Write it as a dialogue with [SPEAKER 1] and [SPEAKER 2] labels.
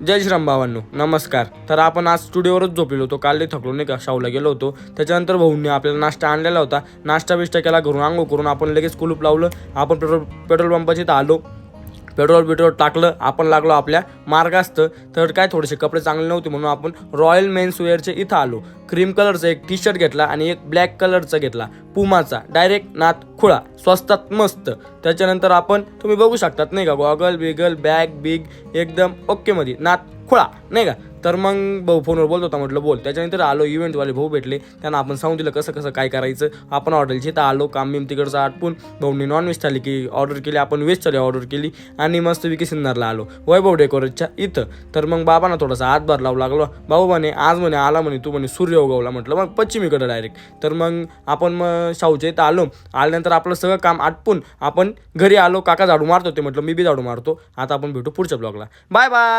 [SPEAKER 1] जय श्रीराम भावांनो, नमस्कार. तर आपण आज स्टुडिओवरच झोपलेलो होतो. काल लई थकलो नाही का, शावला गेलो होतो. त्याच्यानंतर भाऊंनी आपल्याला नाश्ता आणलेला होता. नाश्ता बिष्टा केला, घरून आंघोळ करून आपण लगेच कुलूप लावलं. आपण पेट्रोल पंपाची इथं आलो. पेट्रोल टाकलं. आपण लागलो आपल्या मार्गास्त. तर काय थोडेसे कपडे चांगले नव्हते म्हणून आपण रॉयल मेन्स वेअरचे इथं आलो. क्रीम कलरचा एक टी शर्ट घेतला आणि एक ब्लॅक कलरचा घेतला, पुमाचा. डायरेक्ट नात खुळा, स्वस्तात मस्त. त्याच्यानंतर आपण तुम्ही बघू शकतात नाही का, गॉगल बिगल बॅग बिग एकदम ओके मध्ये, नात खुळा नाही का. तर मग भाऊ फोनवर बोलत होता, म्हटलं बोल. त्याच्यानंतर आलो, इव्हेंटवाले भाऊ भेटले. त्यांना आपण सांगून दिलं कसं कसं काय करायचं. आपण हॉटेलची तर आलो, काम बिम तिकडचं आटपून भाऊनी नॉनव्हेज थाली की ऑर्डर केली, आपण व्हेज थाली ऑर्डर केली आणि मस्तपैकी सिन्नरला आलो वैभव डेकोरेटच्या इथं. तर मग बाबांना थोडासा हातभार लावू लागलो. भाऊ म्हणे आज म्हणे आला म्हणे तू म्हणे सूर्य उगवला. म्हटलं मग पश्चिमीकडं डायरेक्ट. तर मग आपण मग शाहूच्या इथं आलो. आल्यानंतर आपलं सगळं काम आटपून आपण घरी आलो. काका झाडू मारत होते, म्हटलं मी बी झाडू मारतो. आता आपण भेटू पुढच्या ब्लॉगला. Bye bye.